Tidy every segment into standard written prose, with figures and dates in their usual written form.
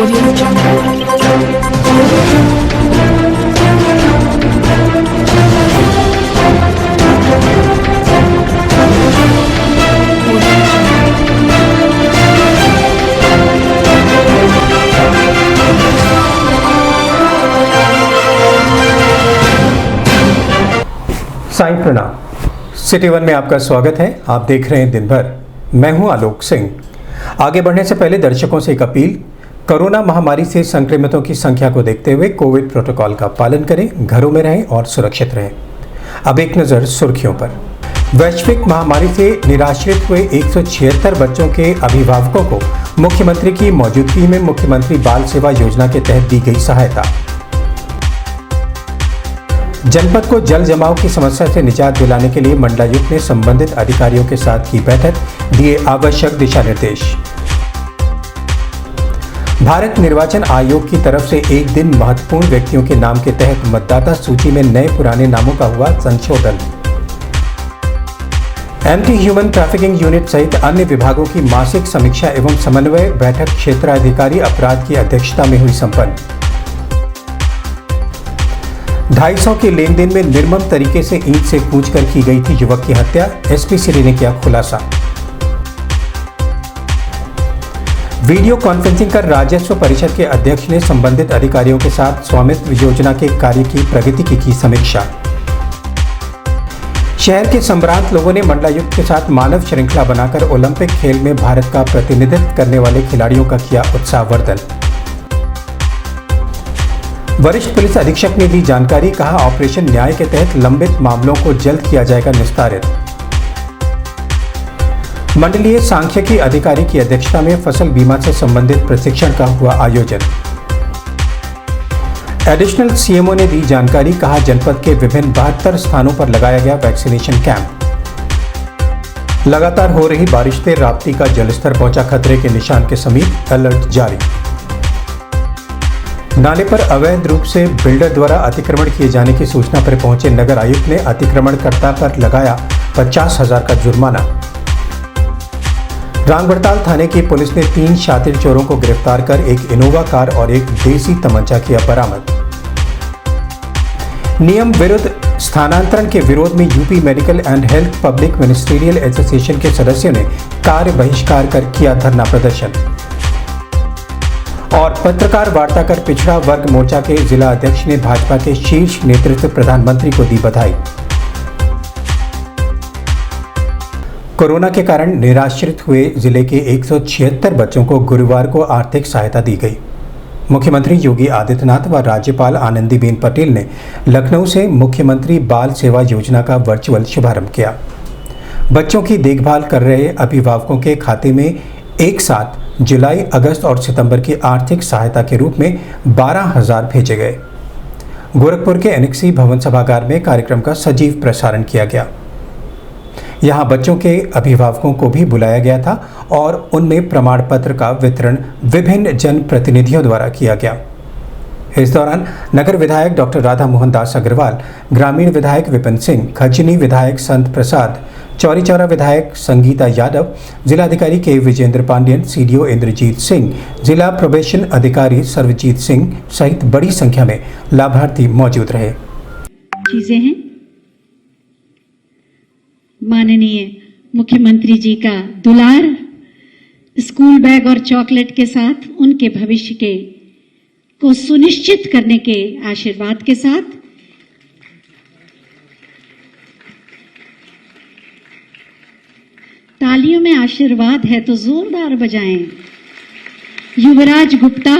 Audio Jungle. Sai प्रणाम। City one में आपका स्वागत है। आप देख रहे हैं दिन भर। मैं हूं आलोक सिंह। आगे बढ़ने से पहले दर्शकों से एक अपील। कोरोना महामारी से संक्रमितों की संख्या को देखते हुए कोविड प्रोटोकॉल का पालन करें, घरों में रहें और सुरक्षित रहें। अब एक नजर सुर्खियों पर। वैश्विक महामारी से निराश्रित हुए 176 बच्चों के अभिभावकों को मुख्यमंत्री की मौजूदगी में मुख्यमंत्री बाल सेवा योजना के तहत दी गई सहायता। जनपद को जल जमाव की समस्या से निजात दिलाने के लिए मंडलायुक्त ने संबंधित अधिकारियों के साथ की बैठक, दिए आवश्यक दिशा निर्देश। भारत निर्वाचन आयोग की तरफ से एक दिन महत्वपूर्ण व्यक्तियों के नाम के तहत मतदाता सूची में नए पुराने नामों का हुआ संशोधन। एंटी ह्यूमन ट्रैफिकिंग यूनिट सहित अन्य विभागों की मासिक समीक्षा एवं समन्वय बैठक क्षेत्राधिकारी अपराध की अध्यक्षता में हुई संपन्न। 250 के लेन देन में निर्मम तरीके से ईंट से कूचकर की गई थी युवक की हत्या, एसपी सिटी ने किया खुलासा। वीडियो कॉन्फ्रेंसिंग कर राजस्व परिषद के अध्यक्ष ने संबंधित अधिकारियों के साथ स्वामित्व योजना के कार्य की प्रगति की समीक्षा। शहर के संभ्रांत लोगों ने मंडलायुक्त के साथ मानव श्रृंखला बनाकर ओलंपिक खेल में भारत का प्रतिनिधित्व करने वाले खिलाड़ियों का किया उत्साहवर्धन। वरिष्ठ पुलिस अधीक्षक ने दी जानकारी, कहा ऑपरेशन न्याय के तहत लंबित मामलों को जल्द किया जाएगा निस्तारित। मंडलीय सांख्यिकी अधिकारी की अध्यक्षता में फसल बीमा से संबंधित प्रशिक्षण का हुआ आयोजन। एडिशनल सीएमओ ने दी जानकारी, कहा जनपद के विभिन्न 72 स्थानों पर लगाया गया वैक्सीनेशन कैंप। लगातार हो रही बारिश से राप्ती का जलस्तर पहुंचा खतरे के निशान के समीप, अलर्ट जारी। नाले पर अवैध रूप से बिल्डर द्वारा अतिक्रमण किए जाने की सूचना पर पहुंचे नगर आयुक्त ने अतिक्रमणकर्ता पर लगाया 50,000 का जुर्माना। रांगबड़ताल थाने की पुलिस ने 3 शातिर चोरों को गिरफ्तार कर एक इनोवा कार और एक देसी तमंचा किया बरामद। नियम विरुद्ध स्थानांतरण के विरोध में UP medical and health public ministerial association के सदस्यों ने कार्य बहिष्कार कर किया धरना प्रदर्शन। और पत्रकार वार्ता कर पिछड़ा वर्ग मोर्चा के जिला अध्यक्ष ने भाजपा के शीर्ष नेतृत्व प्रधानमंत्री को दी बधाई। कोरोना के कारण निराश्रित हुए जिले के 176 बच्चों को गुरुवार को आर्थिक सहायता दी गई। मुख्यमंत्री योगी आदित्यनाथ व राज्यपाल आनंदीबेन पटेल ने लखनऊ से मुख्यमंत्री बाल सेवा योजना का वर्चुअल शुभारंभ किया। बच्चों की देखभाल कर रहे अभिभावकों के खाते में एक साथ जुलाई, अगस्त और सितंबर की आर्थिक सहायता के रूप में 12,000 भेजे गए। गोरखपुर के एनेक्सी भवन सभागार में कार्यक्रम का सजीव प्रसारण किया गया। यहां बच्चों के अभिभावकों को भी बुलाया गया था और उनमें प्रमाण पत्र का वितरण विभिन्न जनप्रतिनिधियों द्वारा किया गया। इस दौरान नगर विधायक डॉक्टर राधा मोहन दास अग्रवाल, ग्रामीण विधायक विपिन सिंह, खजनी विधायक संत प्रसाद, चौरी चौरा विधायक संगीता यादव, जिलाधिकारी के विजेंद्र पांडियन, सीडीओ इंद्रजीत सिंह, जिला प्रोबेशन अधिकारी सर्वजीत सिंह सहित बड़ी संख्या में लाभार्थी मौजूद रहे। चीजें हैं माननीय मुख्यमंत्री जी का दुलार स्कूल बैग और चॉकलेट के साथ उनके भविष्य के को सुनिश्चित करने के आशीर्वाद के साथ तालियों में आशीर्वाद है तो जोरदार बजाएं। युवराज गुप्ता,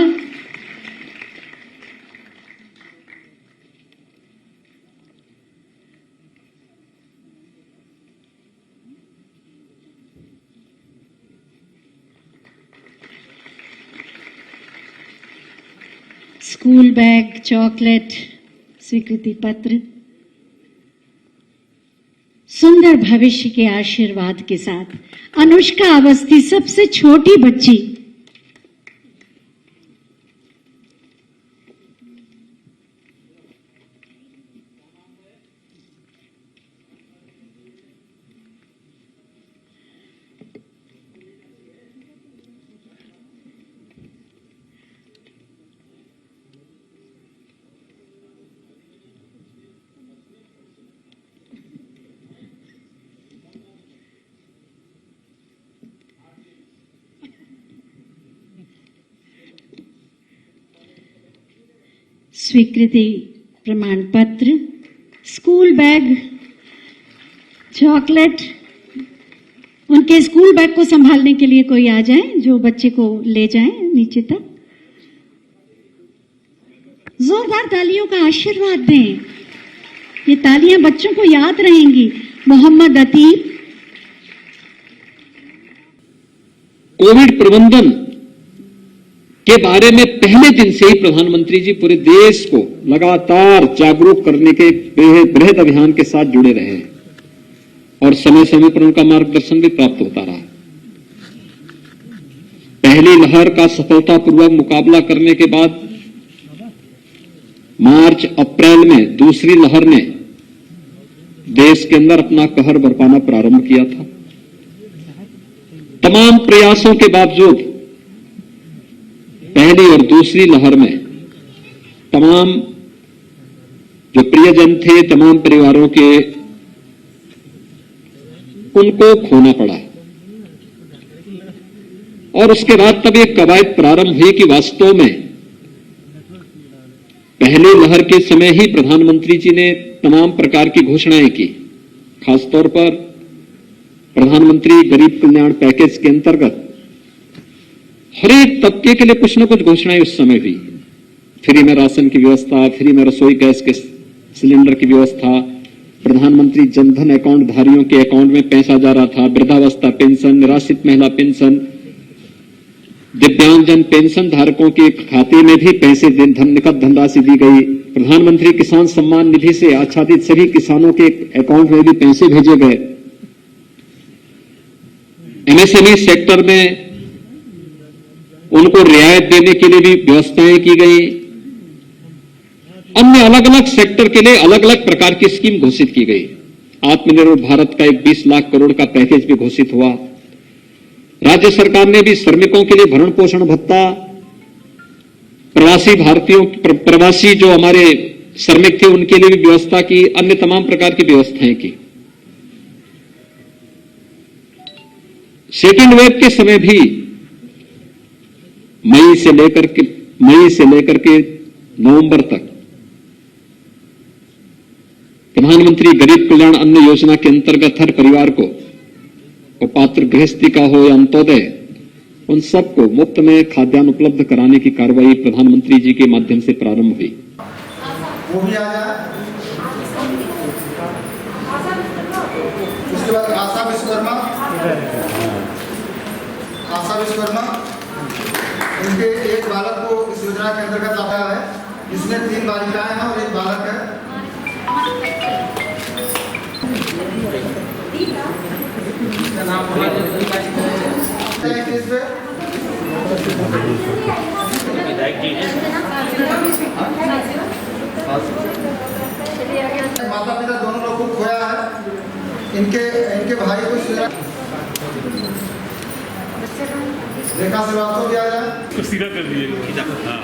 स्कूल बैग, चॉकलेट, स्वीकृति पत्र, सुंदर भविष्य के आशीर्वाद के साथ अनुष्का अवस्थी सबसे छोटी बच्ची स्वीकृति प्रमाण पत्र, स्कूल बैग, चॉकलेट, उनके स्कूल बैग को संभालने के लिए कोई आ जाए जो बच्चे को ले जाए नीचे तक। जोरदार तालियों का आशीर्वाद दें। ये तालियां बच्चों को याद रहेंगी। मोहम्मद अतीब। कोविड प्रबंधन के बारे में पहले दिन से ही प्रधानमंत्री जी पूरे देश को लगातार जागरूक करने के बृहद अभियान के साथ जुड़े रहे हैं और समय समय पर उनका मार्गदर्शन भी प्राप्त होता रहा। पहली लहर का सफलतापूर्वक मुकाबला करने के बाद मार्च अप्रैल में दूसरी लहर ने देश के अंदर अपना कहर बरपाना प्रारंभ किया था। तमाम प्रयासों के बावजूद पहली और दूसरी लहर में तमाम जो प्रियजन थे, तमाम परिवारों के उनको खोना पड़ा और उसके बाद तब एक कवायद प्रारंभ हुई कि वास्तव में पहली लहर के समय ही प्रधानमंत्री जी ने तमाम प्रकार की घोषणाएं की। खासतौर पर प्रधानमंत्री गरीब कल्याण पैकेज के अंतर्गत हर एक तबके के लिए कुछ न कुछ घोषणाएं उस समय हुई। फ्री में राशन की व्यवस्था, फ्री में रसोई गैस के सिलेंडर की व्यवस्था, प्रधानमंत्री जनधन अकाउंट धारियों के अकाउंट में पैसा जा रहा था, वृद्धावस्था पेंशन, निराश्रित महिला पेंशन, दिव्यांगजन पेंशन धारकों के खाते में भी पैसे नकद धनराशि दी गई। प्रधानमंत्री किसान सम्मान निधि से आच्छादित सभी किसानों के अकाउंट में भी पैसे भेजे गए। एमएसएमई सेक्टर में उनको रियायत देने के लिए भी व्यवस्थाएं की गई। अन्य अलग अलग सेक्टर के लिए अलग अलग प्रकार की स्कीम घोषित की गई। आत्मनिर्भर भारत का एक 20 लाख करोड़ का पैकेज भी घोषित हुआ। राज्य सरकार ने भी श्रमिकों के लिए भरण पोषण भत्ता, प्रवासी जो हमारे श्रमिक थे उनके लिए भी व्यवस्था की, अन्य तमाम प्रकार की व्यवस्थाएं की। सेकेंड वेव के समय भी मई से लेकर के नवंबर तक प्रधानमंत्री गरीब कल्याण अन्न योजना के अंतर्गत हर परिवार को, वो पात्र गृहस्थी का हो या अंत्योदय, उन सबको मुफ्त में खाद्यान्न उपलब्ध कराने की कार्रवाई प्रधानमंत्री जी के माध्यम से प्रारंभ हुई। वो भी आ जाए। उसके बाद आशा विश्वकर्मा, उनके एक बालक को इस योजना के अंतर्गत लाया है, जिसमें 3 बालिकाएं हैं और 1 बालक है। माता पिता दोनों लोग को खोया है। इनके भाई को रेखा श्रीवास्तव भी आ जाए। कुछ सीधा कर दीजिए। हाँ।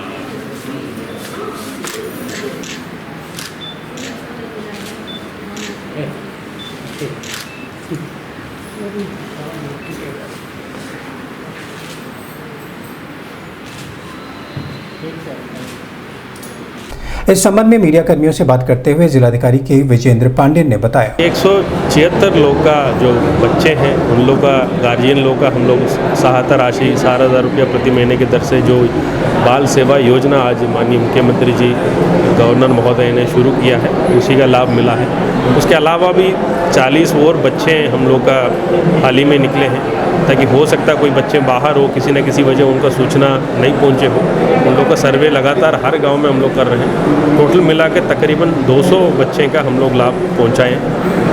इस संबंध में मीडिया कर्मियों से बात करते हुए जिलाधिकारी के विजेंद्र पांडेय ने बताया 176 लोग का जो बच्चे हैं उन लोग का गार्जियन लोग का हम लोग सहायता राशि 4,000 रुपया प्रति महीने की दर से जो बाल सेवा योजना आज माननीय मुख्यमंत्री जी गवर्नर महोदय ने शुरू किया है उसी का लाभ मिला है। उसके अलावा भी 40 और बच्चे हम लोग का हाल ही में निकले हैं, ताकि हो सकता कोई बच्चे बाहर हो, किसी न किसी वजह उनका सूचना नहीं पहुंचे हो, उन लोग का सर्वे लगातार हर गांव में हम लोग कर रहे हैं। टोटल मिला के तकरीबन 200 बच्चे का हम लोग लाभ पहुंचाएं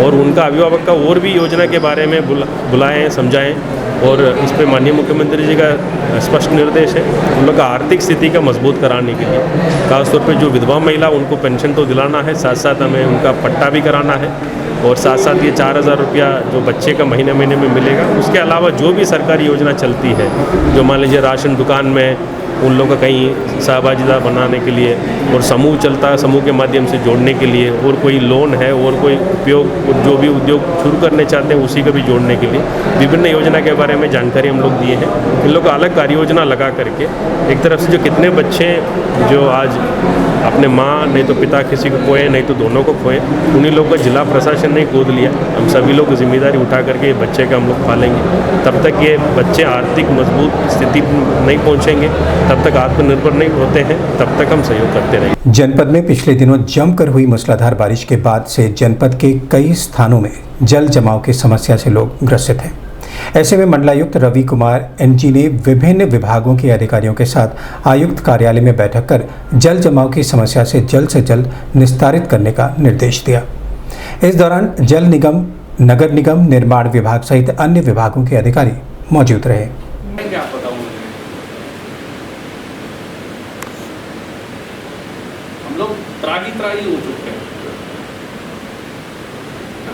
और उनका अभिभावक का और भी योजना के बारे में बुलाएं, समझाएं और इस पर माननीय मुख्यमंत्री जी का स्पष्ट निर्देश है उन लोग का आर्थिक स्थिति का मजबूत कराने के लिए। खासतौर पर जो विधवा महिला उनको पेंशन तो दिलाना है, साथ साथ हमें उनका पट्टा भी कराना है और साथ साथ ये 4,000 रुपया जो बच्चे का महीने में मिलेगा। उसके अलावा जो भी सरकारी योजना चलती है, जो मान लीजिए राशन दुकान में उन लोगों का कहीं सहभागिता बनाने के लिए, और समूह चलता है, समूह के माध्यम से जोड़ने के लिए, और कोई लोन है और कोई उपयोग जो भी उद्योग शुरू करने चाहते हैं उसी को भी जोड़ने के लिए विभिन्न योजना के बारे में जानकारी हम लोग दिए हैं। इन लोग अलग कार्य योजना लगा करके एक तरफ से जो कितने बच्चे जो आज अपने माँ नहीं तो पिता किसी को खोए, नहीं तो दोनों को खोए, उन्हीं लोगों को जिला प्रशासन ने गोद लिया। हम सभी लोग जिम्मेदारी उठा करके ये बच्चे का हम लोग पालेंगे। तब तक ये बच्चे आर्थिक मजबूत स्थिति नहीं पहुंचेंगे, तब तक आत्मनिर्भर नहीं होते हैं, तब तक हम सहयोग करते रहेंगे। जनपद में पिछले दिनों जमकर हुई मूसलाधार बारिश के बाद से जनपद के कई स्थानों में जल जमाव की समस्या से लोग ग्रसित हैं। ऐसे में मंडलायुक्त रवि कुमार एनजी ने विभिन्न विभागों के अधिकारियों के साथ आयुक्त कार्यालय में बैठक कर जल जमाव की समस्या से जल्द निस्तारित करने का निर्देश दिया। इस दौरान जल निगम, नगर निगम, निर्माण विभाग सहित अन्य विभागों के अधिकारी मौजूद रहे। हम लोग त्राही हो चुके हैं।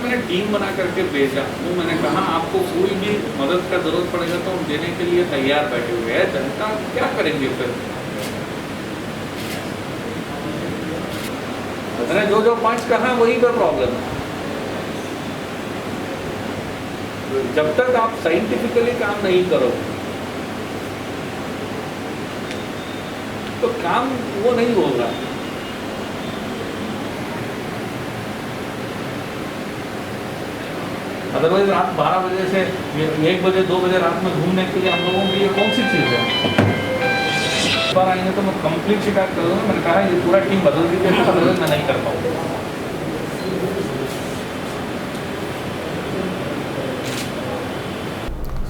मैंने टीम बना करके भेजा, वो मैंने कहा आपको कोई भी मदद का जरूरत पड़ेगा तो हम देने के लिए तैयार बैठे हुए हैं। जनता क्या करेंगे फिर? मैंने जो पॉइंट्स कहा वही पर प्रॉब्लम है। जब तक आप साइंटिफिकली काम नहीं करो तो काम वो नहीं होगा। अदरवाइज रात 12 बजे से 1 बजे 2 बजे रात में घूमने के लिए हम लोगों के लिए कौन सी चीज़ है? बार आएंगे तो मैं कंप्लीट शिकायत कर दूँगा। मैंने कहा ये पूरा टीम बदल दीजिए, अदरवाइज मैं नहीं कर पाऊँगा।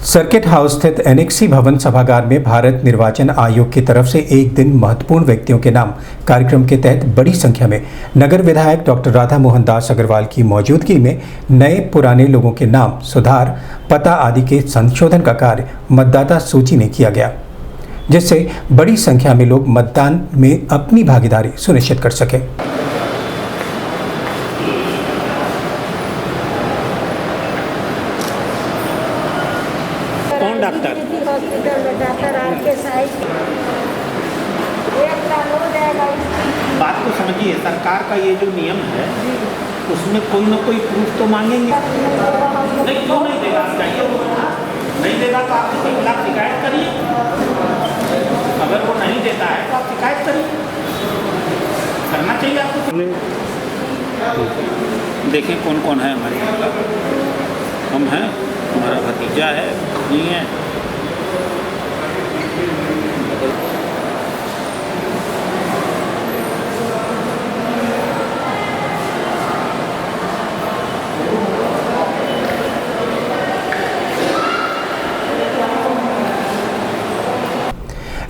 सर्किट हाउस स्थित एनेक्सी भवन सभागार में भारत निर्वाचन आयोग की तरफ से एक दिन महत्वपूर्ण व्यक्तियों के नाम कार्यक्रम के तहत बड़ी संख्या में नगर विधायक डॉक्टर राधा मोहन दास अग्रवाल की मौजूदगी में नए पुराने लोगों के नाम, सुधार, पता आदि के संशोधन का कार्य मतदाता सूची में किया गया, जिससे बड़ी संख्या में लोग मतदान में अपनी भागीदारी सुनिश्चित कर सके। बात को समझिए, सरकार का ये जो नियम है उसमें कोई ना कोई प्रूफ तो मांगेंगे। नहीं, क्यों नहीं देगा? आप चाहिए, नहीं देगा तो आप उसके खिलाफ शिकायत करिए। अगर वो नहीं देता है तो आप शिकायत करिए, करना चाहिए आपको। देखें कौन कौन है हमारे यहाँ। हम हैं, हमारा भतीजा है, नहीं है।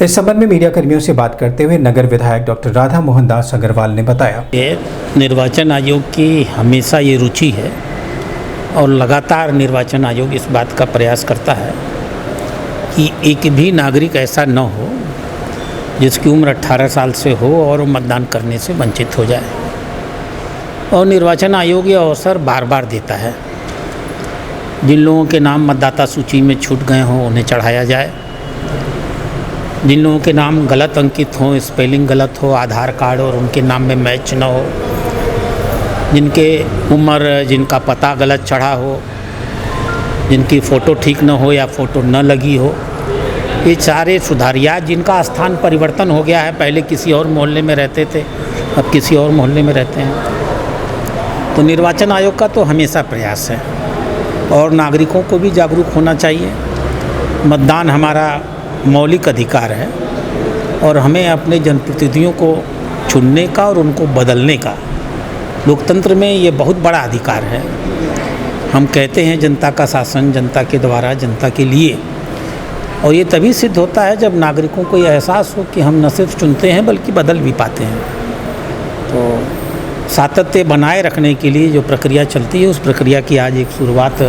इस संबंध में मीडिया कर्मियों से बात करते हुए नगर विधायक डॉक्टर राधा मोहन दास अग्रवाल ने बताया, ये निर्वाचन आयोग की हमेशा ये रुचि है और लगातार निर्वाचन आयोग इस बात का प्रयास करता है कि एक भी नागरिक ऐसा न हो जिसकी उम्र 18 साल से हो और मतदान करने से वंचित हो जाए। और निर्वाचन आयोग ये अवसर बार बार देता है। जिन लोगों के नाम मतदाता सूची में छूट गए हों उन्हें चढ़ाया जाए। जिन लोगों के नाम गलत अंकित हों, स्पेलिंग गलत हो, आधार कार्ड और उनके नाम में मैच न हो, जिनके उम्र, जिनका पता गलत चढ़ा हो, जिनकी फ़ोटो ठीक न हो या फ़ोटो न लगी हो, ये सारे सुधारिया जिनका स्थान परिवर्तन हो गया है, पहले किसी और मोहल्ले में रहते थे, अब किसी और मोहल्ले में रहते हैं। तो निर्वाचन आयोग का तो हमेशा प्रयास है और नागरिकों को भी जागरूक होना चाहिए। मतदान हमारा मौलिक अधिकार है और हमें अपने जनप्रतिनिधियों को चुनने का और उनको बदलने का, लोकतंत्र में ये बहुत बड़ा अधिकार है। हम कहते हैं जनता का शासन जनता के द्वारा जनता के लिए, और ये तभी सिद्ध होता है जब नागरिकों को ये एहसास हो कि हम न सिर्फ चुनते हैं बल्कि बदल भी पाते हैं। तो सातत्य बनाए रखने के लिए जो प्रक्रिया चलती है, उस प्रक्रिया की आज एक शुरुआत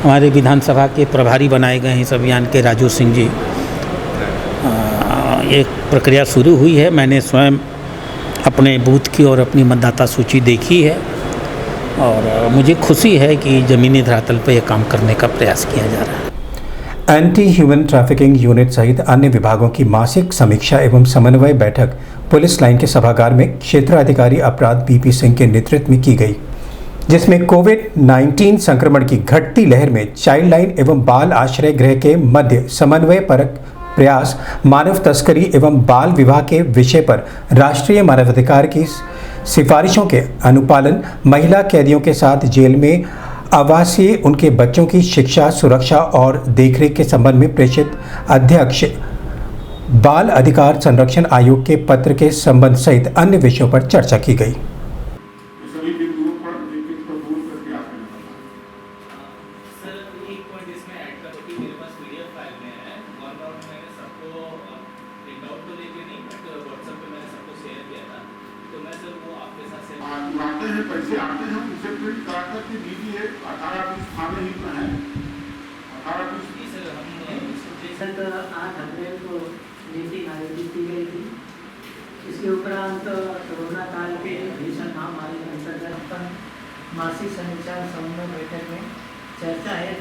हमारे विधानसभा के प्रभारी बनाए गए हैं इस अभियान के राजू सिंह जी, एक प्रक्रिया शुरू हुई है। मैंने स्वयं अपने बूथ की और अपनी मतदाता सूची देखी है और मुझे खुशी है कि ज़मीनी धरातल पर यह काम करने का प्रयास किया जा रहा है। एंटी ह्यूमन ट्रैफिकिंग यूनिट सहित अन्य विभागों की मासिक समीक्षा एवं समन्वय बैठक पुलिस लाइन के सभागार में क्षेत्राधिकारी अपराध बीपी सिंह के नेतृत्व में की गई, जिसमें कोविड-19 संक्रमण की घटती लहर में चाइल्ड लाइन एवं बाल आश्रय गृह के मध्य समन्वय परक प्रयास, मानव तस्करी एवं बाल विवाह के विषय पर राष्ट्रीय मानवाधिकार की सिफारिशों के अनुपालन, महिला कैदियों के साथ जेल में आवासीय उनके बच्चों की शिक्षा, सुरक्षा और देखरेख के संबंध में प्रेषित अध्यक्ष बाल अधिकार संरक्षण आयोग के पत्र के संबंध सहित अन्य विषयों पर चर्चा की गई। सभी बिंदुओं पर एक-एक को दूर करके आपने सर एक पॉइंट इसमें ऐड करो कि मेरे पास पीडीएफ फाइल में है और मैंने सबको प्रिंट आउट तो लेके नहीं बट व्हाट्सएप पे मैंने सबको शेयर किया था, तो मैं सर वो आपके साथ शेयर आते हैं, पैसे आते हैं, उसे प्रिंट करा करके दीजिए। 18-20 थाने ही तो हैं, 18-20 सर हम तो 8 अप्रैल को मीटिंग आयोजित की गई थी। इसके उपरांत कोरोना काल के भीषण महामारी के अंतर्गत मासिक समीक्षा समन्वय बैठक में चर्चा है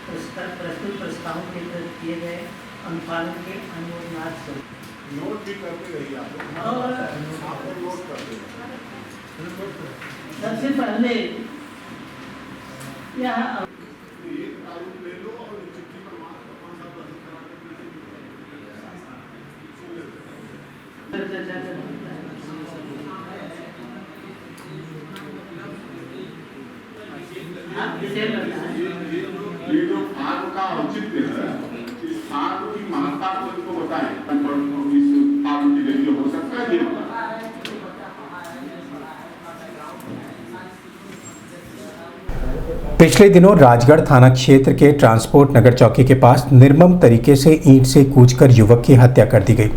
प्रस्तुत प्रस्तावों के तहत किए गए अनुपालन के अनुमोदनार्थ नोट भी करते रहिए आप लोग नोट करते सबसे पहले यह एक तारीख ले लो और चिट्ठी पर मार्क कौन सा बंद करा ये जो फार्म का औचित्य है, इस फार्म की महत्ता को इनको बताएं। इस फार्म के जरिए हो सकता है ये पिछले दिनों राजगढ़ थाना क्षेत्र के ट्रांसपोर्ट नगर चौकी के पास निर्मम तरीके से ईंट से कूचकर युवक की हत्या कर दी गई।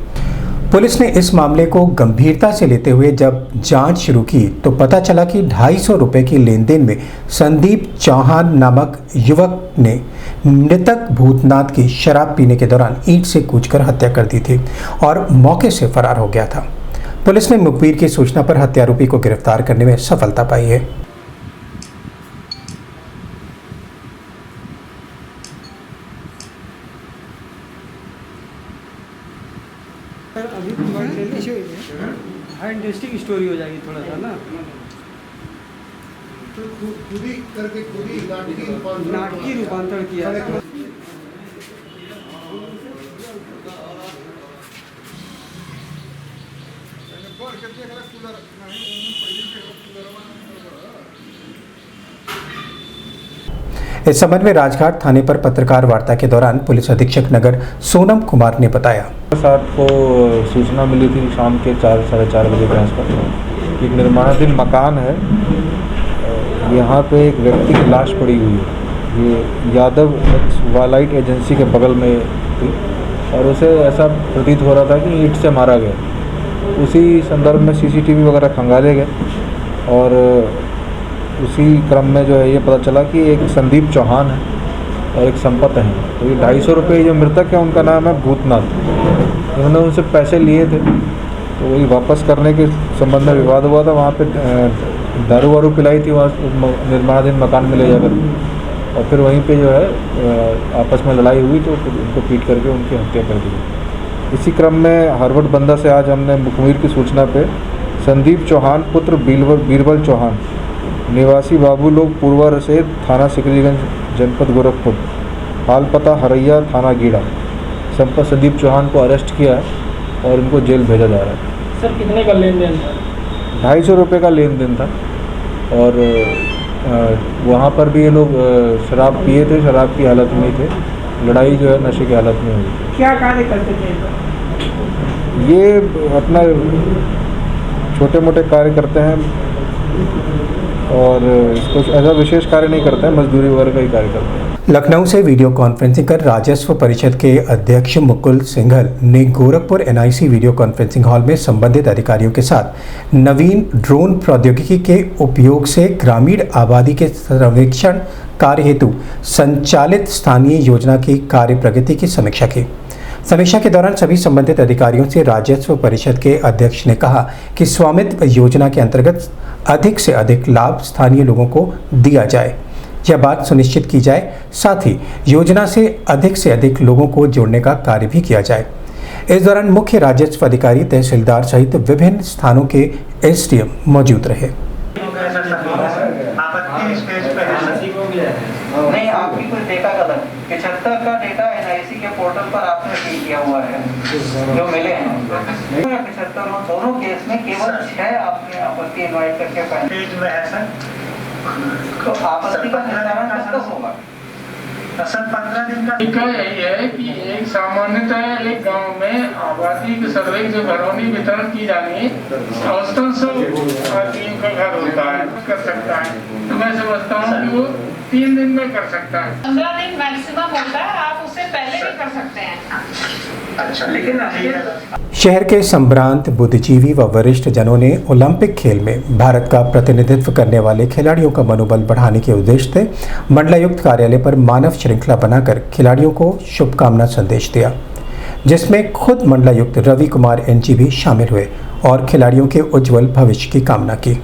पुलिस ने इस मामले को गंभीरता से लेते हुए जब जांच शुरू की तो पता चला कि 250 रुपए के लेन देन में संदीप चौहान नामक युवक ने मृतक भूतनाथ की शराब पीने के दौरान ईंट से कूचकर हत्या कर दी थी और मौके से फरार हो गया था। पुलिस ने मुखबिर की सूचना पर हत्यारोपी को गिरफ्तार करने में सफलता पाई है। अभी हाई इंटरेस्टिंग स्टोरी हो जाएगी थोड़ा सा ना, तो खुद ही करके खुद ही नाटकीय रूपांतरण किया है। इस संबंध में राजघाट थाने पर पत्रकार वार्ता के दौरान पुलिस अधीक्षक नगर सोनम कुमार ने बताया। साथ को सूचना मिली थी शाम के 4-4:30 बजे के आसपास। एक निर्माणाधीन मकान है, यहाँ पे एक व्यक्ति की लाश पड़ी हुई है। ये यादव वालाइट एजेंसी के बगल में थी और उसे ऐसा प्रतीत हो रहा था कि ईंट से मारा गया। उसी संदर्भ में सीसीटीवी वगैरह खंगाले गए और उसी क्रम में जो है ये पता चला कि एक संदीप चौहान है और एक संपत है। तो ये 250 रुपये जो मृतक है उनका नाम है भूतनाथ। उन्होंने उनसे पैसे लिए थे तो वही वापस करने के संबंध में विवाद हुआ था। वहाँ पे दारू वारू पिलाई थी वहाँ निर्माणाधीन मकान में ले जाकर और फिर वहीं पे जो है आपस में लड़ाई हुई तो उनको पीट करके उनकी हत्या कर दी गई। इसी क्रम में हरवट बंदा से आज हमने मुखबिर की सूचना पे संदीप चौहान पुत्र बीरबल चौहान निवासी बाबू लोग पूर्वा रसेद थाना सिकरीगंज जनपद गोरखपुर, हाल पता हरैया थाना गीड़ा, संपत संदीप चौहान को अरेस्ट किया है और इनको जेल भेजा जा रहा है। सर कितने का लेन देन था? 250 रुपये का लेन देन था और वहाँ पर भी ये लोग शराब पिए थे, शराब की हालत में थे। लड़ाई जो है नशे की हालत में हुई। क्या कार्य करते थे ये अपना छोटे मोटे कार्य करते हैं और इसको ऐसा विशेष कार्य नहीं करते हैं, मजदूरी वगैरह का ही कार्य करते हैं। लखनऊ से वीडियो कॉन्फ्रेंसिंग कर राजस्व परिषद के अध्यक्ष मुकुल सिंघल ने Gorakhpur NIC video conferencing hall में संबंधित अधिकारियों के साथ नवीन ड्रोन प्रौद्योगिकी के उपयोग से ग्रामीण आबादी के सर्वेक्षण कार्य हेतु संचालित स्थानीय योजना की कार्य प्रगति की समीक्षा की। समीक्षा के दौरान सभी संबंधित अधिकारियों से राजस्व परिषद के अध्यक्ष ने कहा कि स्वामित्व योजना के अंतर्गत अधिक से अधिक लाभ स्थानीय लोगों को दिया जाए। यह बात सुनिश्चित की जाए, साथ ही योजना से अधिक लोगों को जोड़ने का कार्य भी किया जाए। इस दौरान मुख्य राजस्व अधिकारी, तहसीलदार सहित विभिन्न स्थानों के एसडीएम मौजूद रहे। नहीं, आपकी कुछ डेटा गलत 75 का डेटा NIC के पोर्टल पर आपने फील किया हुआ है जो मिले हैं 75 दोनों केस में केवल 6 आपने आपत्ति इनवाइट करके पेज में है सर। तो आपत्ति का निस्तारण कब होगा सर? 15 दिन का तरीका यही है कि एक सामान्यतः एक गांव में आबादी के सर्वे जो घरौनी वितरण की जानी है, औसतन 100 आदमियों का घर होता है, कर सकता है। तो मैं समझता हूँ कि वो 3 दिन में कर सकता है। 15 दिन मैक्सिमम होता है, आप उससे पहले भी कर सकते हैं। अच्छा, लेकिन शहर के संभ्रांत बुद्धिजीवी व वरिष्ठ जनों ने ओलंपिक खेल में भारत का प्रतिनिधित्व करने वाले खिलाड़ियों का मनोबल बढ़ाने के उद्देश्य से मंडलायुक्त कार्यालय पर मानव श्रृंखला बनाकर खिलाड़ियों को शुभकामना संदेश दिया, जिसमें खुद मंडलायुक्त रवि कुमार NG भी शामिल हुए और खिलाड़ियों के उज्जवल भविष्य की कामना की।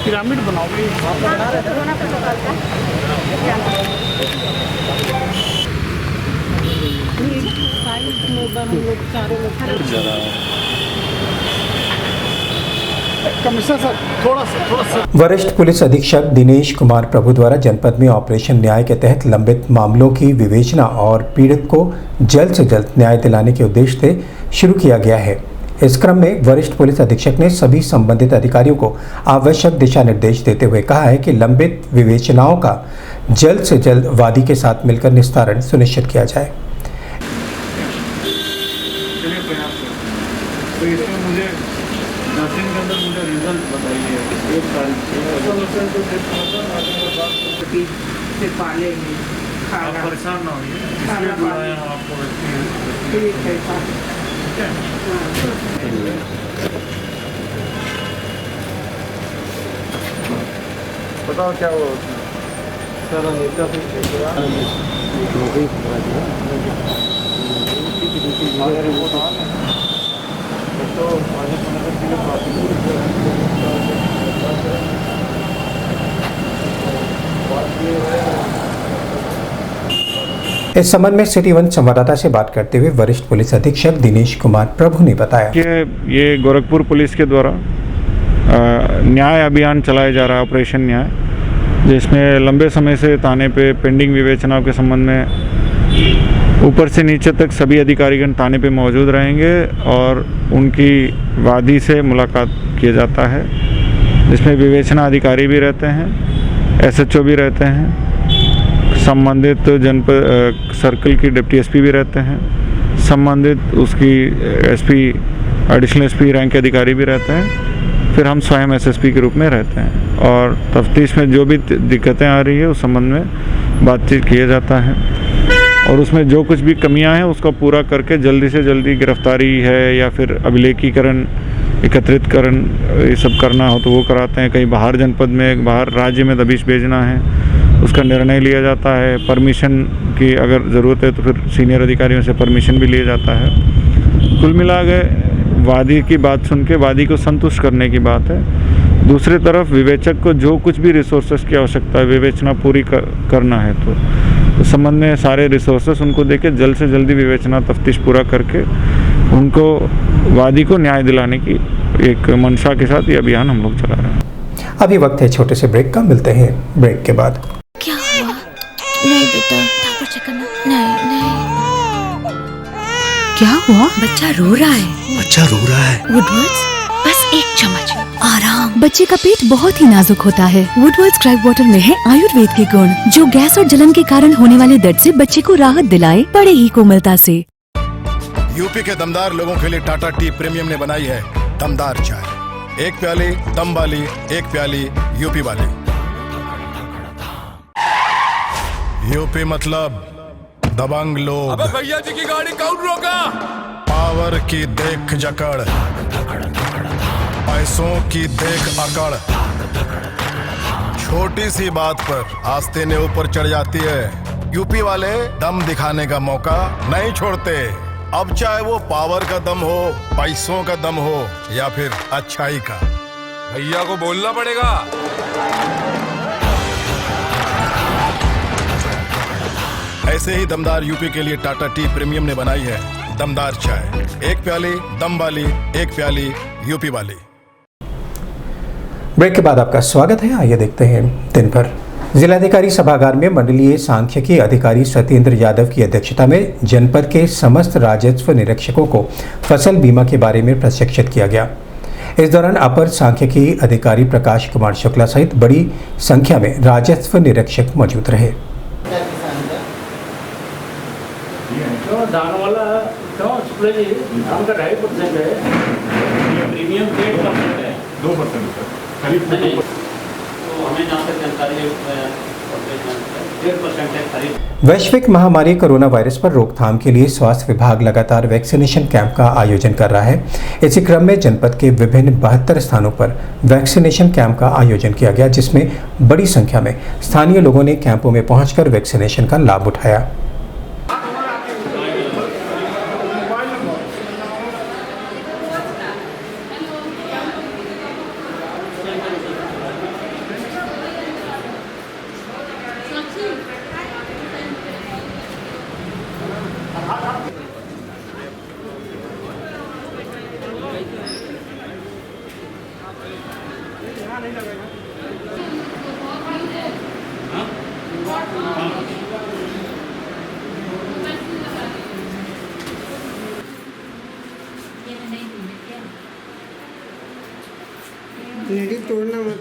पिरामिड बनाओगे? वरिष्ठ पुलिस अधीक्षक दिनेश कुमार प्रभु द्वारा जनपद में ऑपरेशन न्याय के तहत लंबित मामलों की विवेचना और पीड़ित को जल्द से जल्द न्याय दिलाने के उद्देश्य से शुरू किया गया है। इस क्रम में वरिष्ठ पुलिस अधीक्षक ने सभी संबंधित अधिकारियों को आवश्यक दिशा निर्देश देते हुए कहा है कि लंबित विवेचनाओं का जल्द से जल्द वादी के साथ मिलकर निस्तारण सुनिश्चित किया जाए। तो इसमें मुझे 10 दिन के अंदर मुझे रिजल्ट बताइए। 1 तारीख से पालेंगे, आप परेशान ना होइए, इसलिए बुलाया आपको। ठीक है, बताओ क्या हुआ सर? नेता इस संबंध में सिटी 1 संवाददाता से बात करते हुए वरिष्ठ पुलिस अधीक्षक दिनेश कुमार प्रभु ने बताया कि ये गोरखपुर पुलिस के द्वारा न्याय अभियान चलाया जा रहा है, ऑपरेशन न्याय, जिसमें लंबे समय से थाने पे पेंडिंग विवेचनाओं के संबंध में ऊपर से नीचे तक सभी अधिकारीगण थाने पे मौजूद रहेंगे और उनकी वादी से मुलाकात किया जाता है, जिसमें विवेचना अधिकारी भी रहते हैं, SHO भी रहते हैं, संबंधित जनपद सर्कल की डिप्टी SP भी रहते हैं, संबंधित उसकी SP एडिशनल SP रैंक के अधिकारी भी रहते हैं, फिर हम स्वयं SSP के रूप में रहते हैं और तफ्तीश में जो भी दिक्कतें आ रही है उस संबंध में बातचीत किया जाता है और उसमें जो कुछ भी कमियां हैं उसको पूरा करके जल्दी से जल्दी गिरफ्तारी है या फिर अभिलेखीकरण, एकत्रितकरण ये सब करना हो तो वो कराते हैं। कहीं बाहर जनपद में, बाहर राज्य में दबिश भेजना है उसका निर्णय लिया जाता है। परमिशन की अगर ज़रूरत है तो फिर सीनियर अधिकारियों से परमिशन भी लिया जाता है। कुल मिला के वादी की बात सुन के वादी को संतुष्ट करने की बात है। दूसरी तरफ विवेचक को जो कुछ भी रिसोर्सेज की आवश्यकता है, विवेचना पूरी करना है तो उस संबंध में सारे रिसोर्सेज उनको देके जल्द से जल्दी विवेचना तफ्तीश पूरा करके उनको वादी को न्याय दिलाने की एक मंशा के साथ ये अभियान हम लोग चला रहे हैं। अभी वक्त है छोटे से ब्रेक का, मिलते हैं ब्रेक के बाद। क्या हुआ? नहीं बेटा, चेक करना। नहीं। क्या हुआ? बच्चा रो रहा है। वुडवर्ड्स, बस 1 चम्मच आराम। बच्चे का पेट बहुत ही नाजुक होता है। वुडवर्ड्स ड्राई वाटर में है आयुर्वेद के गुण, जो गैस और जलन के कारण होने वाले दर्द से बच्चे को राहत दिलाए बड़े ही कोमलता से। यूपी के दमदार लोगों के लिए टाटा टी प्रीमियम ने बनाई है दमदार चाय। 1 प्याली दम वाली, 1 प्याली यूपी वाली। यूपी मतलब दबंग लोग। अबे भैया जी की गाड़ी कौन रोका? पावर की देख जकड़, पैसों की देख अकड़, छोटी सी बात पर आस्ते ने ऊपर चढ़ जाती है। यूपी वाले दम दिखाने का मौका नहीं छोड़ते। अब चाहे वो पावर का दम हो, पैसों का दम हो या फिर अच्छाई का। भैया को बोलना पड़ेगा। ऐसे ही दमदार यूपी के लिए टाटा टी प्रीमियम ने बनाई है दमदार चाय। एक प्याली दम वाली, एक प्याली यूपी वाली। ब्रेक के बाद आपका स्वागत है। आइए देखते हैं दिन भर। जिलाधिकारी सभागार में मंडलीय सांख्यिकी अधिकारी सत्येंद्र यादव की अध्यक्षता में जनपद के समस्त राजस्व निरीक्षकों को फसल बीमा के बारे में प्रशिक्षित किया गया। इस दौरान अपर सांख्यिकी अधिकारी प्रकाश कुमार शुक्ला सहित बड़ी संख्या में राजस्व निरीक्षक मौजूद रहे। दान वाला क्यों शुक्ला जी दान का 2.5% है, प्रीमियम 1% है। 2% सर, खरीद नहीं, तो हमें जहाँ तक जानकारी है 1% है खरीद। वैश्विक महामारी कोरोना वायरस पर रोकथाम के लिए स्वास्थ्य विभाग लगातार वैक्सीनेशन कैंप का आयोजन कर रहा है। इसी क्रम में जनपद के विभिन्न 72 स्थानों पर वैक्सीनेशन कैंप का आयोजन किया गया, जिसमें बड़ी संख्या में स्थानीय लोगों ने कैंपों में पहुंचकर वैक्सीनेशन का लाभ उठाया। नीडी तोड़ना मत।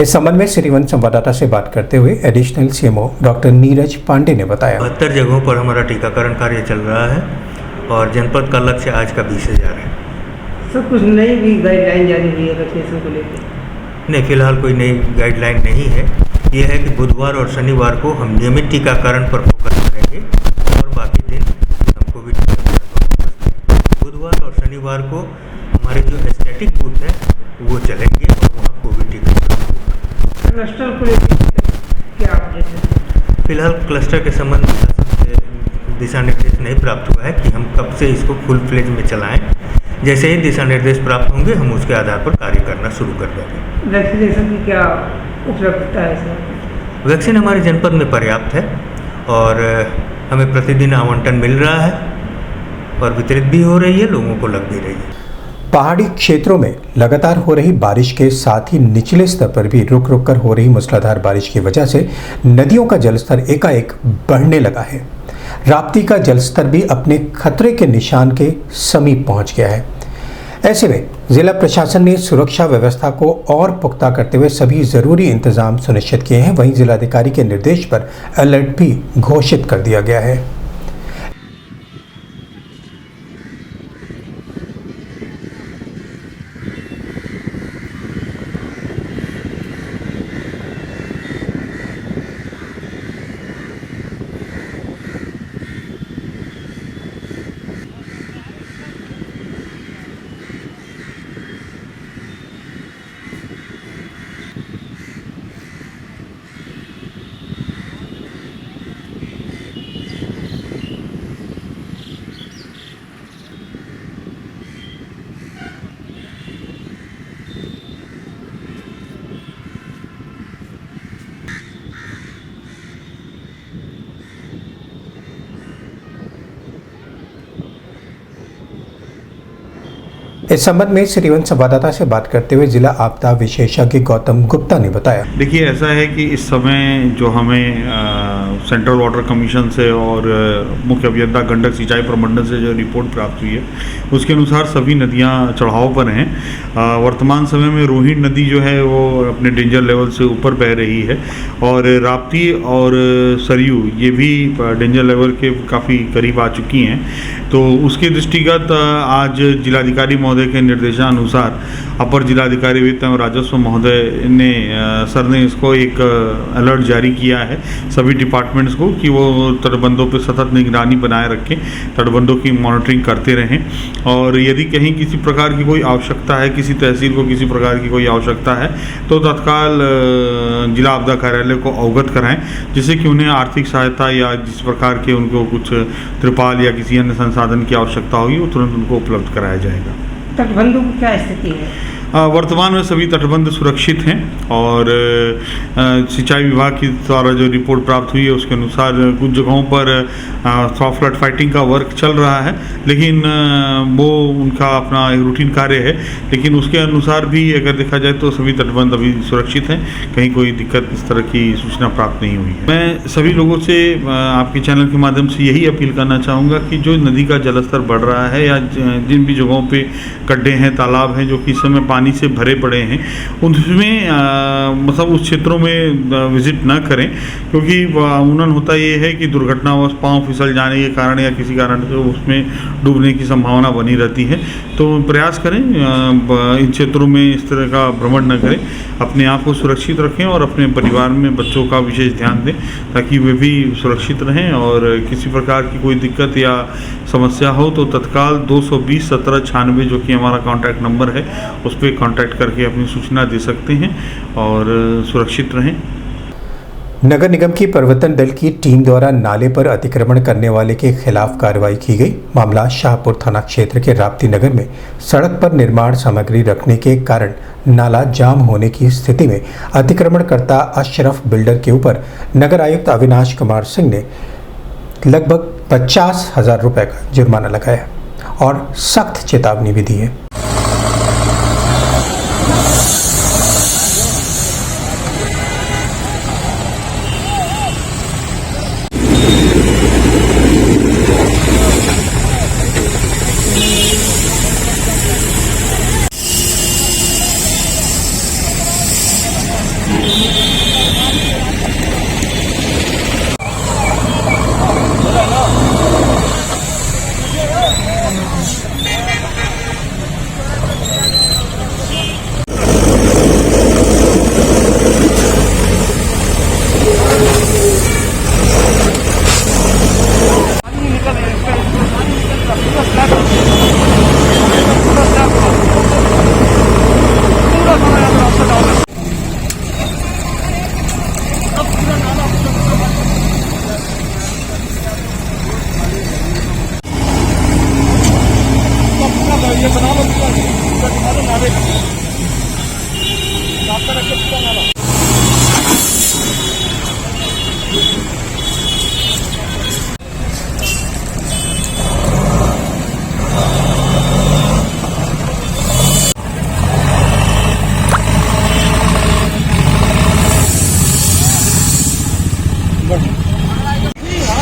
इस संबंध में श्रीवन संवाददाता से बात करते हुए additional CMO doctor Neeraj Pandey ने बताया, 72 जगहों पर हमारा टीकाकरण कार्य चल रहा है और जनपद का लक्ष्य आज का 20,000 है। सब कुछ नई भी गाइडलाइन जारी हुई है वैक्सीनेशन को लेकर? नहीं, फिलहाल कोई नई गाइडलाइन नहीं है। यह है कि बुधवार और शनिवार को हम नियमित टीकाकरण पर फोकस करेंगे और बाकी दिन हम कोविड टीकाकरण पर फोकस करेंगे। बुधवार और शनिवार को हमारे जो एस्थेटिक बूथ है वो चलेंगे और वहाँ कोविड टीकाकरण होगा। क्लस्टर को लेकर क्या अपडेट है? फिलहाल क्लस्टर के संबंध में शासन से दिशा निर्देश नहीं प्राप्त हुआ है कि हम कब से इसको फुल फ्लेज में चलाएं। जैसे ही दिशा निर्देश प्राप्त होंगे हम उसके आधार पर कार्य करना शुरू कर देंगे। वैक्सीनेशन की क्या उपलब्धता है सर? वैक्सीन हमारे जनपद में पर्याप्त है और हमें प्रतिदिन आवंटन मिल रहा है और वितरित भी हो रही है, लोगों को लग भी रही है। पहाड़ी क्षेत्रों में लगातार हो रही बारिश के साथ ही निचले स्तर पर भी रुक रुक कर हो रही मूसलाधार बारिश की वजह से नदियों का जलस्तर एकाएक बढ़ने लगा है। राप्ती का जलस्तर भी अपने खतरे के निशान के समीप पहुंच गया है। ऐसे में जिला प्रशासन ने सुरक्षा व्यवस्था को और पुख्ता करते हुए सभी जरूरी इंतजाम सुनिश्चित किए हैं। वहीं जिलाधिकारी के निर्देश पर अलर्ट भी घोषित कर दिया गया है। इस संबंध में श्रीवन संवाददाता से बात करते हुए जिला आपदा विशेषज्ञ गौतम गुप्ता ने बताया। देखिए, ऐसा है कि इस समय जो हमें सेंट्रल वाटर कमीशन से और मुख्य अभियंता गंडक सिंचाई प्रमंडल से जो रिपोर्ट प्राप्त हुई है उसके अनुसार सभी नदियां चढ़ाव पर हैं। वर्तमान समय में रोहिणी नदी जो है वो अपने डेंजर लेवल से ऊपर बह रही है और राप्ती और सरयू ये भी डेंजर लेवल के काफ़ी करीब आ चुकी हैं। तो उसके दृष्टिगत आज जिलाधिकारी महोदय के निर्देशानुसार अपर जिलाधिकारी वित्त एवं राजस्व महोदय ने सर ने इसको एक अलर्ट जारी किया है सभी डिपार्टमेंट्स को कि वो तटबंधों पर सतत निगरानी बनाए रखें, तटबंधों की मॉनिटरिंग करते रहें और यदि कहीं किसी प्रकार की कोई आवश्यकता है, किसी तहसील को किसी प्रकार की कोई आवश्यकता है तो तत्काल जिला आपदा कार्यालय को अवगत कराएं, जिससे कि उन्हें आर्थिक सहायता या जिस प्रकार के उनको कुछ त्रिपाल या किसी अन्य संसाधन की आवश्यकता होगी वो तुरंत उनको उपलब्ध कराया जाएगा। तटबंधों की क्या स्थिति है? वर्तमान में सभी तटबंध सुरक्षित हैं और सिंचाई विभाग की द्वारा जो रिपोर्ट प्राप्त हुई है उसके अनुसार कुछ जगहों पर सॉफ्ट फ्लड फाइटिंग का वर्क चल रहा है, लेकिन वो उनका अपना एक रूटीन कार्य है। लेकिन उसके अनुसार भी अगर देखा जाए तो सभी तटबंध अभी सुरक्षित हैं, कहीं कोई दिक्कत इस तरह की सूचना प्राप्त नहीं हुई है। मैं सभी लोगों से आपके चैनल के माध्यम से यही अपील करना चाहूँगा कि जो नदी का जलस्तर बढ़ रहा है या जिन भी जगहों पर गड्ढे हैं, तालाब हैं जो कि इस समय पानी से भरे पड़े हैं उनमें मतलब उस क्षेत्रों में विजिट ना करें, क्योंकि अमूमन होता ये है कि दुर्घटनावश पांव फिसल जाने के कारण या किसी कारण से उसमें डूबने की संभावना बनी रहती है। तो प्रयास करें इन क्षेत्रों में इस तरह का भ्रमण न करें, अपने आप को सुरक्षित रखें और अपने परिवार में बच्चों का विशेष ध्यान दें ताकि वे भी सुरक्षित रहें और किसी प्रकार की कोई दिक्कत या समस्या हो तो तत्काल 220 17 96 जो कि हमारा कॉन्टैक्ट नंबर है उस पर कांटेक्ट करके अपनी सूचना दे सकते हैं और सुरक्षित रहें। नगर निगम की प्रवर्तन दल की टीम द्वारा नाले पर अतिक्रमण करने वाले के खिलाफ कार्रवाई की गई। मामला शाहपुर थाना क्षेत्र के राप्ती नगर में सड़क पर निर्माण सामग्री रखने के कारण नाला जाम होने की स्थिति में अतिक्रमणकर्ता अशरफ बिल्डर के ऊपर नगर आयुक्त अविनाश कुमार सिंह ने लगभग 50,000 रुपये का जुर्माना लगाया और सख्त चेतावनी भी दी है।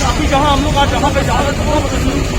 अभी जहाँ हम लोग आज जहाँ पे जा रहे हैं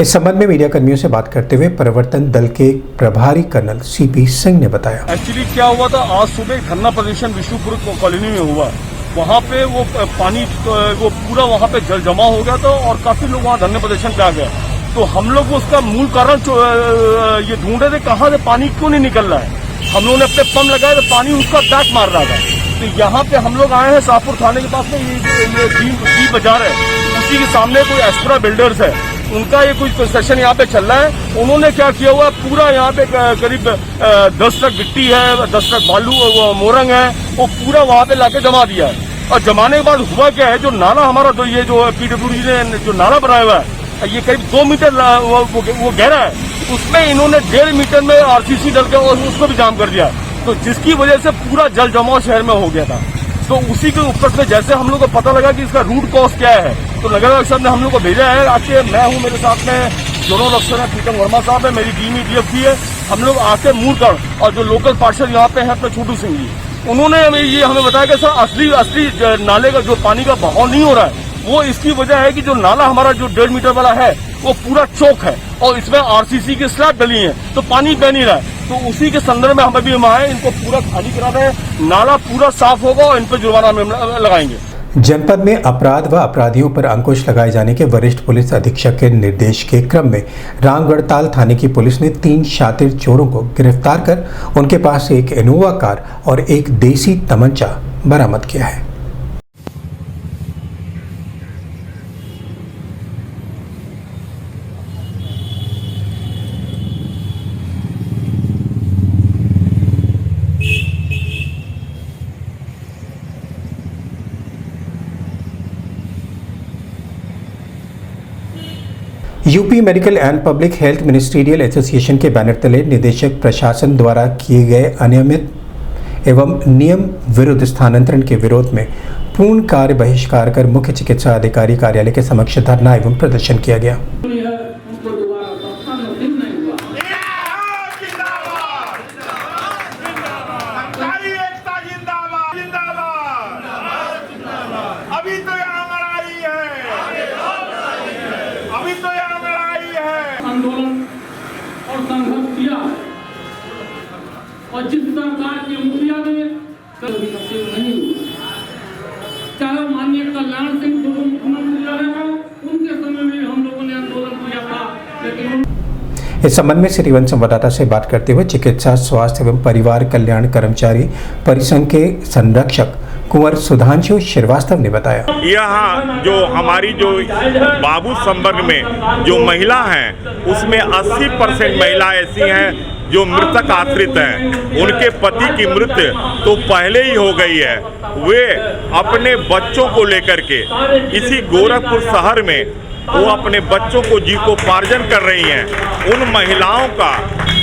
इस संबंध में मीडिया कर्मियों से बात करते हुए प्रवर्तन दल के प्रभारी कर्नल सीपी सिंह ने बताया। एक्चुअली क्या हुआ था, आज सुबह धरना प्रदर्शन विष्णुपुर कॉलोनी में हुआ। वहाँ पे वो पानी वो पूरा वहाँ पे जल जमा हो गया था और काफी लोग वहाँ धरना प्रदर्शन पे आ गए। तो हम लोग उसका मूल कारण ये ढूंढ रहे थे कहाँ से पानी क्यों नहीं निकल रहा है। हम लोगों ने अपने पंप लगाए तो पानी उसका बैक मार रहा था। तो यहाँ पे हम लोग आए हैं शाहपुर थाने के पास में, ये बाजार है, उसी के सामने कोई एस्ट्रा बिल्डर्स है। उनका ये कुछ सेशन यहाँ पे चल रहा है। उन्होंने क्या किया हुआ, पूरा यहाँ पे करीब 10 ट्रक गिट्टी है, 10 ट्रक बालू मोरंग है, वो पूरा वहाँ पे लाके जमा दिया है। और जमाने के बाद हुआ क्या है, जो नाला हमारा जो ये जो PWD ने जो नाला बनाया हुआ है, ये करीब 2 मीटर वो गहरा है, उसमें इन्होंने 1.5 मीटर में RCC डल के उसको भी जाम कर दिया, तो जिसकी वजह से पूरा जल जमाव शहर में हो गया था। तो उसी के ऊपर से जैसे हम लोग को पता लगा कि इसका रूट कॉज क्या है, तो नगर आयुक्त साहब ने हम लोग को भेजा है। आके मैं हूँ, मेरे साथ में दोनों अफसर हैं, प्रीतम वर्मा साहब है, मेरी टीम DFC है, हम लोग आके मूलगढ़ और जो लोकल पार्षद यहाँ पे हैं अपने छोटू सिंह जी, उन्होंने हमें बताया कि सर असली नाले का जो पानी का बहाव नहीं हो रहा है, वो इसकी वजह है कि जो नाला हमारा जो 1.5 मीटर वाला है वो पूरा चौक है और इसमें RCC की स्लैब डली है, तो पानी बह नहीं रहा है। तो उसी के संदर्भ में हम अभी वहाँ हैं, इनको पूरा खाली कराना है, नाला पूरा साफ होगा और इन पर जुर्माना हम लगाएंगे। जनपद में अपराध व अपराधियों पर अंकुश लगाए जाने के वरिष्ठ पुलिस अधीक्षक के निर्देश के क्रम में रामगढ़ताल थाने की पुलिस ने 3 शातिर चोरों को गिरफ्तार कर उनके पास एक इनोवा कार और एक देसी तमंचा बरामद किया है। UP medical and public health ministerial association के बैनर तले निदेशक प्रशासन द्वारा किए गए अनियमित एवं नियम विरुद्ध स्थानांतरण के विरोध में पूर्ण कार्य बहिष्कार कर मुख्य चिकित्सा अधिकारी कार्यालय के समक्ष धरना एवं प्रदर्शन किया गया। और जिस सरकार की मुखिया ने नहीं हुआ, चाहे माननीय कल्याण सिंह जो मुख्यमंत्री रहे, उनके समय में हम लोगों ने आंदोलन किया था, लेकिन इस संबंध में श्रीवन संवाददाता से बात करते हुए चिकित्सा स्वास्थ्य एवं परिवार कल्याण कर्मचारी परिसंघ के संरक्षक कुंवर सुधांशु श्रीवास्तव ने बताया, यहाँ जो हमारी जो बाबू संवर्ग में जो महिला हैं, उसमें 80% महिला ऐसी हैं जो मृतक आश्रित हैं। उनके पति की मृत्यु तो पहले ही हो गई है। वे अपने बच्चों को लेकर के इसी गोरखपुर शहर में वो अपने बच्चों को जीविकोपार्जन कर रही हैं। उन महिलाओं का,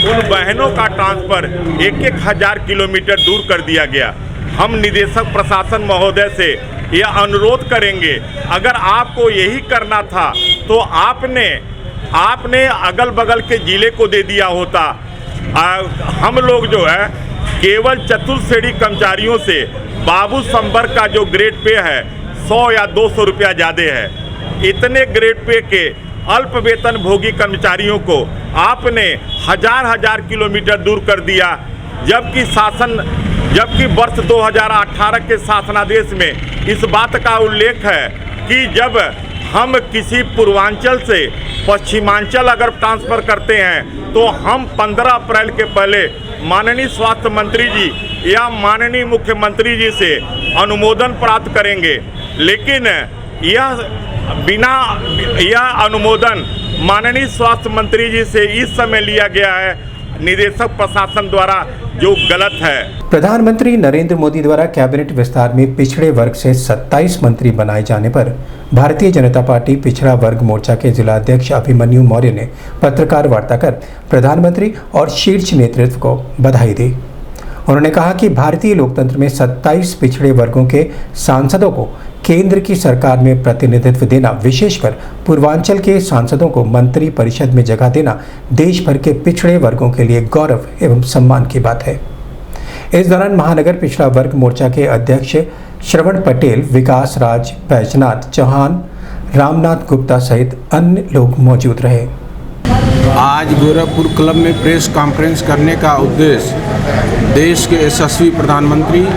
उन बहनों का ट्रांसफर 1-1 हज़ार किलोमीटर दूर कर दिया गया। हम निदेशक प्रशासन महोदय से यह अनुरोध करेंगे, अगर आपको यही करना था तो आपने अगल बगल के जिले को दे दिया होता। हम लोग जो है केवल चतुर्श्रेणी कर्मचारियों से बाबू संवर्ग का जो ग्रेड पे है 100 या 200 रुपया ज़्यादा है। इतने ग्रेड पे के अल्प वेतन भोगी कर्मचारियों को आपने हजार किलोमीटर दूर कर दिया, जबकि वर्ष 2018 के शासनादेश में इस बात का उल्लेख है कि जब हम किसी पूर्वांचल से पश्चिमांचल अगर ट्रांसफ़र करते हैं तो हम 15 अप्रैल के पहले माननीय स्वास्थ्य मंत्री जी या माननीय मुख्यमंत्री जी से अनुमोदन प्राप्त करेंगे, लेकिन यह अनुमोदन माननीय स्वास्थ्य मंत्री जी से इस समय लिया गया है निदेशक प्रशासन द्वारा, जो गलत है। प्रधानमंत्री नरेंद्र मोदी द्वारा कैबिनेट विस्तार में पिछड़े वर्ग से 27 मंत्री बनाए जाने पर भारतीय जनता पार्टी पिछड़ा वर्ग मोर्चा के जिलाध्यक्ष अभिमन्यु मौर्य ने पत्रकार वार्ता कर प्रधानमंत्री और शीर्ष नेतृत्व को बधाई दी। उन्होंने कहा कि भारतीय लोकतंत्र में 27 पिछड़े वर्गों के सांसदों को केंद्र की सरकार में प्रतिनिधित्व देना, विशेषकर पूर्वांचल के सांसदों को मंत्री परिषद में जगह देना देश भर के पिछड़े वर्गों के लिए गौरव एवं सम्मान की बात है। इस दौरान महानगर पिछड़ा वर्ग मोर्चा के अध्यक्ष श्रवण पटेल, विकास राज, बैजनाथ चौहान, रामनाथ गुप्ता सहित अन्य लोग मौजूद रहे। आज गोरखपुर क्लब में प्रेस कॉन्फ्रेंस करने का उद्देश्य देश के यशस्वी प्रधानमंत्री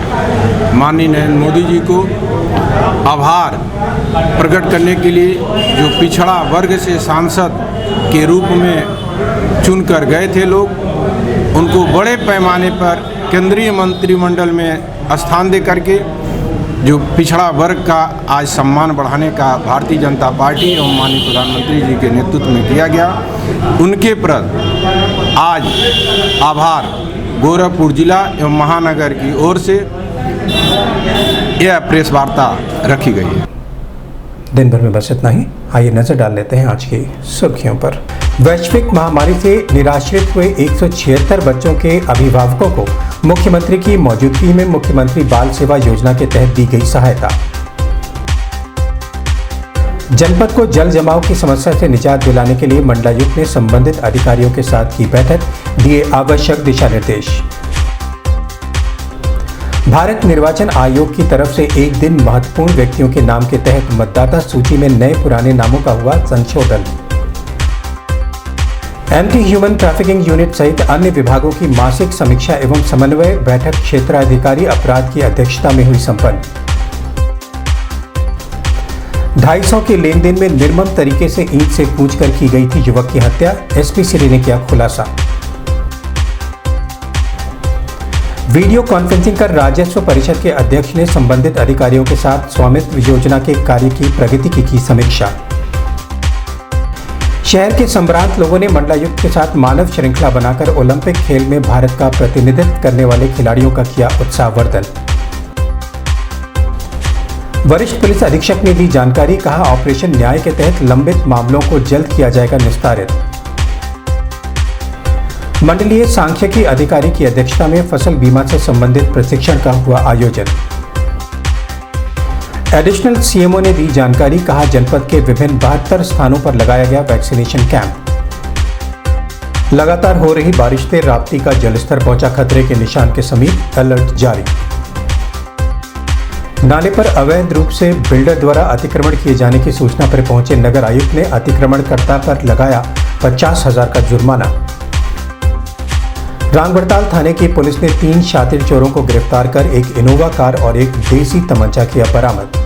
माननीय नरेंद्र मोदी जी को आभार प्रकट करने के लिए, जो पिछड़ा वर्ग से सांसद के रूप में चुनकर गए थे लोग, उनको बड़े पैमाने पर केंद्रीय मंत्रिमंडल में स्थान दे करके जो पिछड़ा वर्ग का आज सम्मान बढ़ाने का भारतीय जनता पार्टी एवं माननीय प्रधानमंत्री जी के नेतृत्व में किया गया, उनके प्रति आज आभार गोरखपुर जिला एवं महानगर की ओर से यह प्रेस वार्ता रखी गई है। दिन भर में बस इतना ही। आइए नजर डाल लेते हैं आज की सुर्खियों पर। वैश्विक महामारी से निराश्रित हुए 176 बच्चों के अभिभावकों को मुख्यमंत्री की मौजूदगी में मुख्यमंत्री बाल सेवा योजना के तहत दी गई सहायता। जनपद को जल जमाव की समस्या से निजात दिलाने के लिए मंडलायुक्त ने संबंधित अधिकारियों के साथ की बैठक, दिए आवश्यक दिशा निर्देश। भारत निर्वाचन आयोग की तरफ से एक दिन महत्वपूर्ण व्यक्तियों के नाम के तहत मतदाता सूची में नए पुराने नामों का हुआ संशोधन। एंटी ह्यूमन ट्रैफिकिंग यूनिट सहित अन्य विभागों की मासिक समीक्षा एवं समन्वय बैठक क्षेत्राधिकारी अपराध की अध्यक्षता में हुई संपन्न। 250 के लेन देन में निर्मम तरीके से ईंट से पूछकर की गई थी युवक की हत्या, एसपी सिटी ने किया खुलासा। वीडियो कॉन्फ्रेंसिंग कर राजस्व परिषद के अध्यक्ष ने संबंधित अधिकारियों के साथ स्वामित्व योजना के कार्य की प्रगति की समीक्षा। शहर के संभ्रांत लोगों ने मंडलायुक्त के साथ मानव श्रृंखला बनाकर ओलंपिक खेल में भारत का प्रतिनिधित्व करने वाले खिलाड़ियों का किया उत्साहवर्धन। वरिष्ठ पुलिस अधीक्षक ने दी जानकारी, कहा ऑपरेशन न्याय के तहत लंबित मामलों को जल्द किया जाएगा निस्तारित। मंडलीय सांख्यिकी अधिकारी की अध्यक्षता में फसल बीमा से संबंधित प्रशिक्षण का हुआ आयोजन। एडिशनल सीएमओ ने दी जानकारी, कहा जनपद के विभिन्न 72 स्थानों पर लगाया गया वैक्सीनेशन कैंप। लगातार हो रही बारिश से राप्ती का जलस्तर पहुंचा खतरे के निशान के समीप, अलर्ट जारी। नाले पर अवैध रूप से बिल्डर द्वारा अतिक्रमण किए जाने की सूचना पर पहुंचे नगर आयुक्त ने अतिक्रमणकर्ता पर लगाया 50,000 का जुर्माना। रामगढ़ताल थाने की पुलिस ने 3 शातिर चोरों को गिरफ्तार कर एक इनोवा कार और एक देसी तमंचा किया बरामद।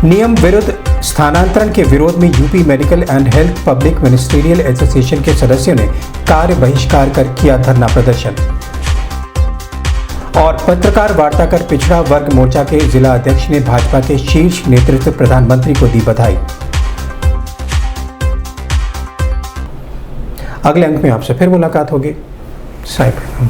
नियम विरुद्ध स्थानांतरण के विरोध में UP medical and health public ministerial association के सदस्यों ने कार्य बहिष्कार कर किया धरना प्रदर्शन। और पत्रकार वार्ता कर पिछड़ा वर्ग मोर्चा के जिला अध्यक्ष ने भाजपा के शीर्ष नेतृत्व प्रधानमंत्री को दी बधाई। अगले अंक में आपसे फिर मुलाकात होगी। साई प्रणाम।